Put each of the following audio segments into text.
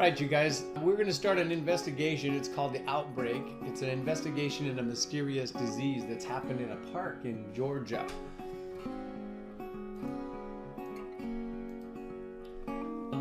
right, you guys, we're going to start an investigation. It's called the Outbreak. It's an investigation in a mysterious disease that's happened in a park in Georgia.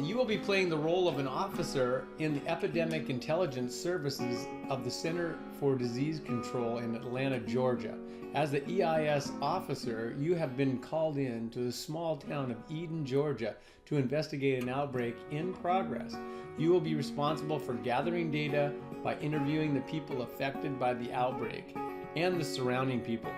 You will be playing the role of an officer in the Epidemic Intelligence Services of the Center for Disease Control in Atlanta, Georgia. As the EIS officer, you have been called in to the small town of Eden, Georgia, to investigate an outbreak in progress. You will be responsible for gathering data by interviewing the people affected by the outbreak and the surrounding people.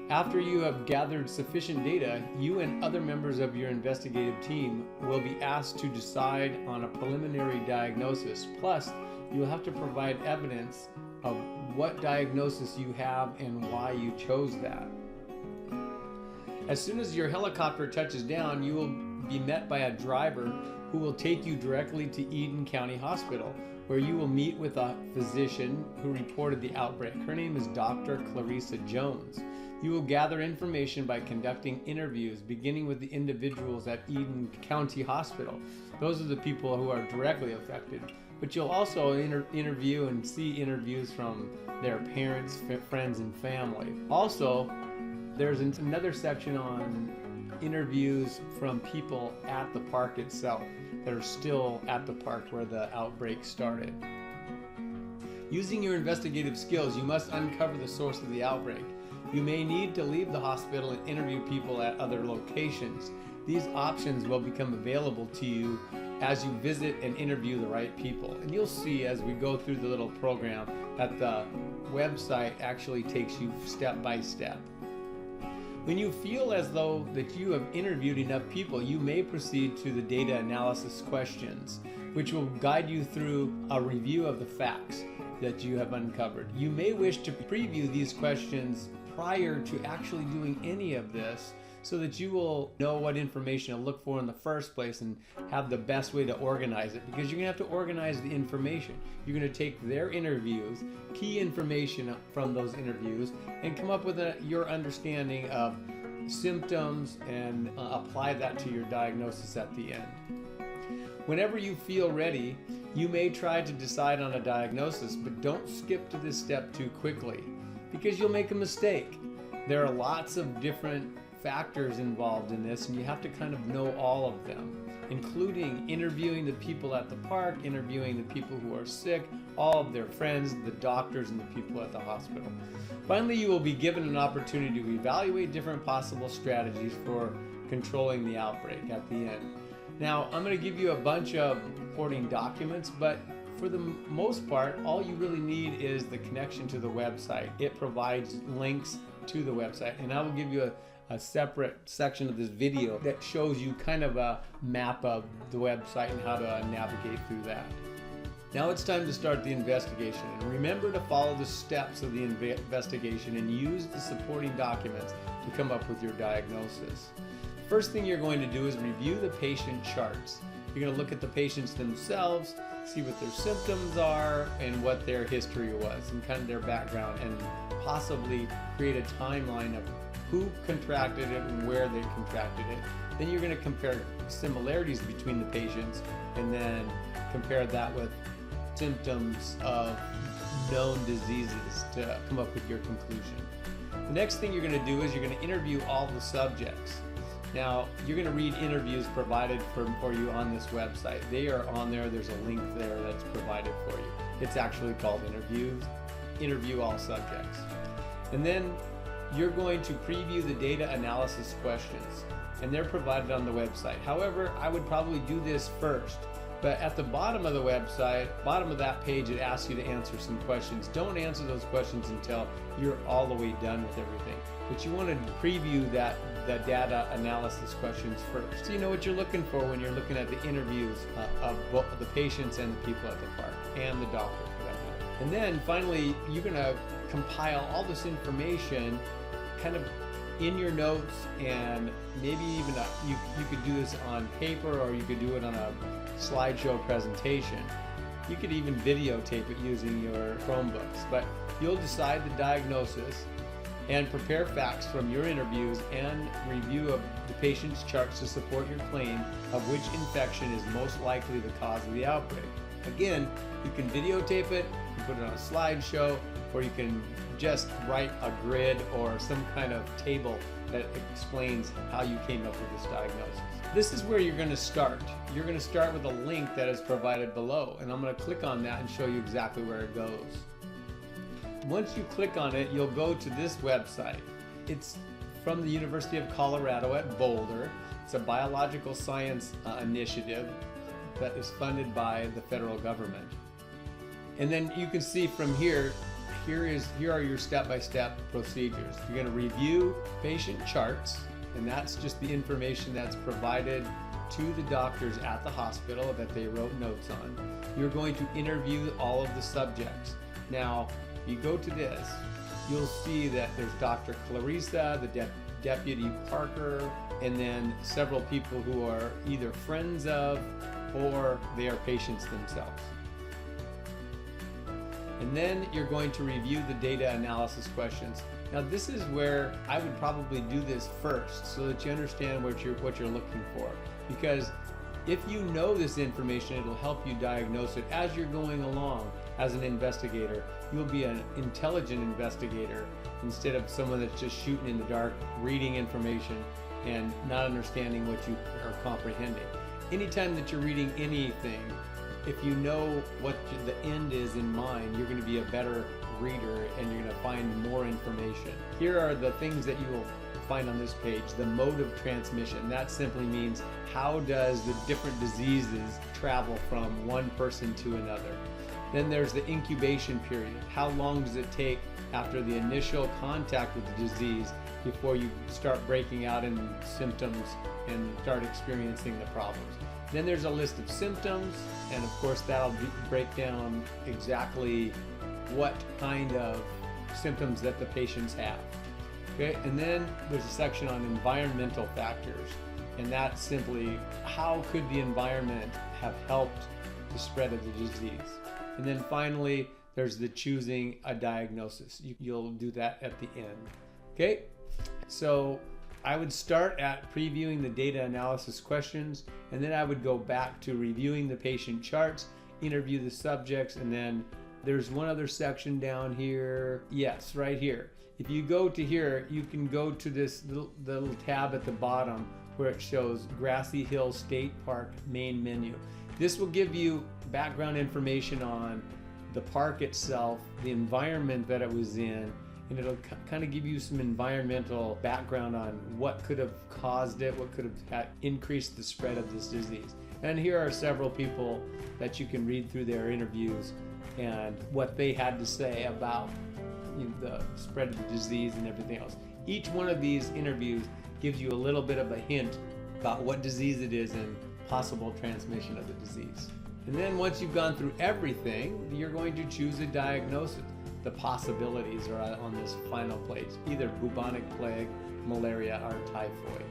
After you have gathered sufficient data, you and other members of your investigative team will be asked to decide on a preliminary diagnosis. Plus, you will have to provide evidence of what diagnosis you have and why you chose that. As soon as your helicopter touches down, you will be met by a driver who will take you directly to Eden County Hospital, where you will meet with a physician who reported the outbreak. Her name is Dr. Clarissa Jones. You will gather information by conducting interviews, beginning with the individuals at Eden County Hospital. Those are the people who are directly affected. But you'll also interview and see interviews from their parents, friends, and family. Also, there's another section on interviews from people at the park itself that are still at the park where the outbreak started. Using your investigative skills, you must uncover the source of the outbreak. You may need to leave the hospital and interview people at other locations. These options will become available to you as you visit and interview the right people. And you'll see as we go through the little program that the website actually takes you step by step. When you feel as though that you have interviewed enough people, you may proceed to the data analysis questions, which will guide you through a review of the facts that you have uncovered. You may wish to preview these questions prior to actually doing any of this, so that you will know what information to look for in the first place and have the best way to organize it, because you're going to have to organize the information. You're going to take their interviews, key information from those interviews, and come up with your understanding of symptoms and apply that to your diagnosis at the end. Whenever you feel ready, you may try to decide on a diagnosis, but don't skip to this step too quickly, because you'll make a mistake. There are lots of different factors involved in this, and you have to kind of know all of them, including interviewing the people at the park, interviewing the people who are sick, all of their friends, the doctors, and the people at the hospital. Finally, you will be given an opportunity to evaluate different possible strategies for controlling the outbreak at the end. Now, I'm going to give you a bunch of supporting documents, but for the most part, all you really need is the connection to the website. It provides links to the website, and I will give you a separate section of this video that shows you kind of a map of the website and how to navigate through that. Now it's time to start the investigation, and remember to follow the steps of the investigation and use the supporting documents to come up with your diagnosis. First thing you're going to do is review the patient charts. You're going to look at the patients themselves, see what their symptoms are and what their history was and kind of their background, and possibly create a timeline of who contracted it and where they contracted it. Then you're going to compare similarities between the patients and then compare that with symptoms of known diseases to come up with your conclusion. The next thing you're going to do is you're going to interview all the subjects. Now, you're going to read interviews provided for you on this website. They are on there. There's a link there that's provided for you. It's actually called Interviews. Interview all subjects. And then you're going to preview the data analysis questions, and they're provided on the website. However, I would probably do this first. But at the bottom of the website, bottom of that page, it asks you to answer some questions. Don't answer those questions until you're all the way done with everything. But you want to preview the data analysis questions first, so you know what you're looking for when you're looking at the interviews of both the patients and the people at the park, and the doctor for that matter. And then finally, you're going to compile all this information kind of in your notes, and maybe even you could do this on paper, or you could do it on a slideshow presentation. You could even videotape it using your Chromebooks, but you'll decide the diagnosis and prepare facts from your interviews and review of the patient's charts to support your claim of which infection is most likely the cause of the outbreak. Again, you can videotape it, you put it on a slideshow, or you can just write a grid or some kind of table that explains how you came up with this diagnosis. This is where you're going to start. You're going to start with a link that is provided below, and I'm going to click on that and show you exactly where it goes. Once you click on it, you'll go to this website. It's from the University of Colorado at Boulder. It's a biological science initiative that is funded by the federal government. And then you can see from here, here are your step-by-step procedures. You're going to review patient charts, and that's just the information that's provided to the doctors at the hospital that they wrote notes on. You're going to interview all of the subjects. Now, you go to this, you'll see that there's Dr. Clarissa, the Deputy Parker, and then several people who are either friends of or they are patients themselves. And then you're going to review the data analysis questions. Now this is where I would probably do this first so that you understand what you're looking for. Because if you know this information, it'll help you diagnose it as you're going along as an investigator. You'll be an intelligent investigator instead of someone that's just shooting in the dark, reading information and not understanding what you are comprehending. Anytime that you're reading anything, if you know what the end is in mind, you're going to be a better reader and you're going to find more information. Here are the things that you will find on this page. The mode of transmission. That simply means how does the different diseases travel from one person to another. Then there's the incubation period. How long does it take after the initial contact with the disease before you start breaking out in symptoms and start experiencing the problems. Then there's a list of symptoms, and of course that'll break down exactly what kind of symptoms that the patients have. Okay, and then there's a section on environmental factors, and that's simply how could the environment have helped the spread of the disease. And then finally, there's the choosing a diagnosis. You'll do that at the end. Okay, so I would start at previewing the data analysis questions, and then I would go back to reviewing the patient charts, interview the subjects, and then there's one other section down here. Yes, right here. If you go to here, you can go to this little tab at the bottom where it shows Grassy Hill State Park main menu. This will give you background information on the park itself, the environment that it was in, and it'll kind of give you some environmental background on what could have caused it, what could have increased the spread of this disease. And here are several people that you can read through their interviews and what they had to say about the spread of the disease and everything else. Each one of these interviews gives you a little bit of a hint about what disease it is and possible transmission of the disease. And then once you've gone through everything, you're going to choose a diagnosis. The possibilities are on this final page, either bubonic plague, malaria, or typhoid.